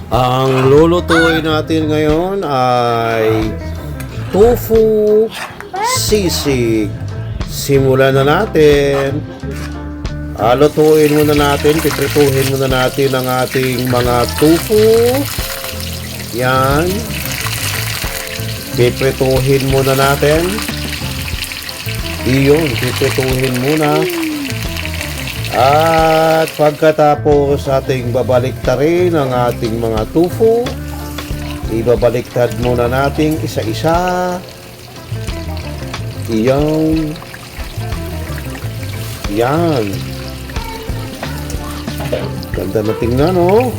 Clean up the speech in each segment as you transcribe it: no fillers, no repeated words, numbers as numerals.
Ang lulutuin natin ngayon ay tofu sisig. Simulan na natin. Lutuin muna natin, piprituhin muna natin ang ating mga tofu. Yan. Piprituhin muna natin. Iyon, piprituhin muna. At pagkatapos ating babaliktarin ang ating mga tofu, ibabaliktad muna natin isa-isa. Iyon. Yan. Ganda na tingnan, oh.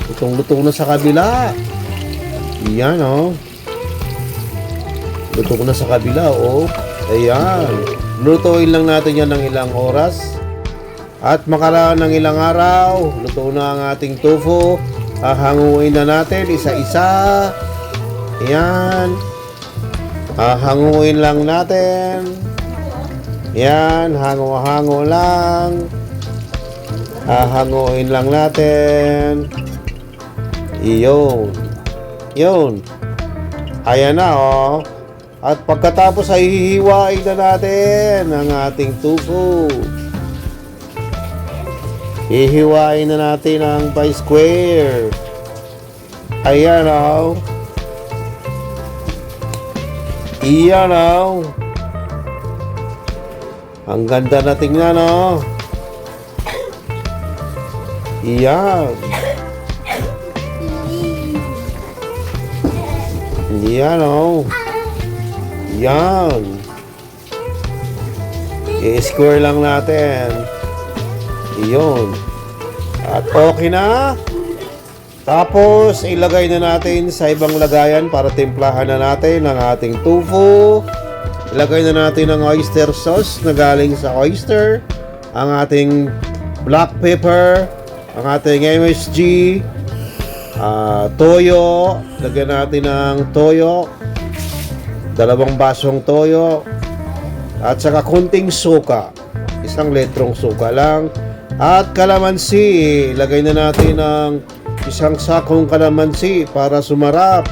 Lutong-lutong na sa kabila. Yan, oh. Lutong na sa kabila, oh. Ayan. Lutuin lang natin yan ng ilang oras. At makaraan ng ilang araw, luto na ang ating tofu. Hahanguin na natin isa-isa. Ayan. Hahanguin lang natin. Yan, hango-hango lang. Hahanguin lang natin. Iyon. Yun. Ayan na, oh. At pagkatapos ay hihiwain na natin ang ating tofu. Hihiwain na natin ang by square. Ayan, oh. Iyan, oh. Ang ganda na tingnan, oh. Iyan. Iyan, oh. Iyan. I-square lang natin. Iyon. At okay na. Tapos, ilagay na natin sa ibang lagayan para timplahan na natin ang ating tofu. Ilagay na natin ang oyster sauce na galing sa oyster. Ang ating black pepper. Ang ating MSG. Toyo. Lagyan natin ng toyo. 2 basong toyo. At saka kunting suka. 1 litrong suka lang. At kalamansi, lagay na natin ang 1 sakong kalamansi para sumarap.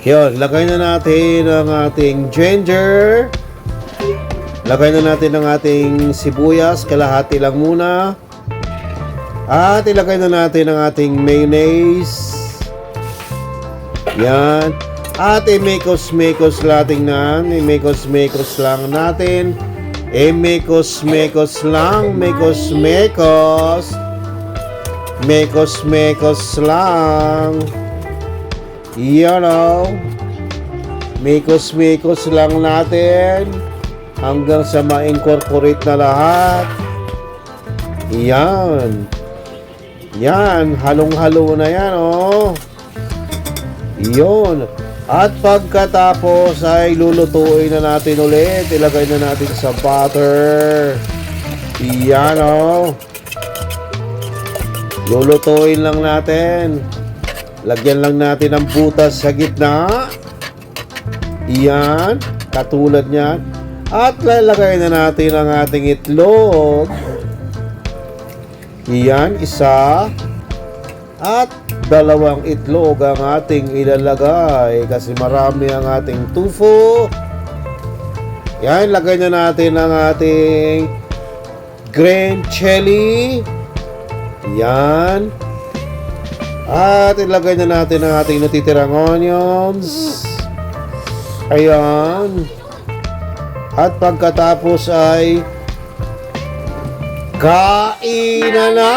Yun, lagay na natin ang ating ginger. Lagay na natin ang ating sibuyas, kalahati lang muna. At ilagay na natin ang ating mayonnaise. Yan. At i-mekos-mekos natin i-mekos-mekos lang natin. Mekos-mekos lang, mekos-mekos. Mekos-mekos lang. Yan, oh. Mekos-mekos lang natin hanggang sa ma-incorporate na lahat. Yan. Yan, halong-halo na yan, oh. Yun. At pagkatapos ay lulutuin na natin ulit. Ilagay na natin sa butter. Iyan, oh. Lulutuin lang natin. Lagyan lang natin ng butas sa gitna. Iyan. Katulad niyan. At lalagay na natin ang ating itlog. Iyan, 1. At 2 itlog ang ating ilalagay kasi marami ang ating tofu. Yan, lagay na natin ang ating green chili. Yan. At ilagay na natin ang ating natitirang onions. Ayan. At pagkatapos ay kain na!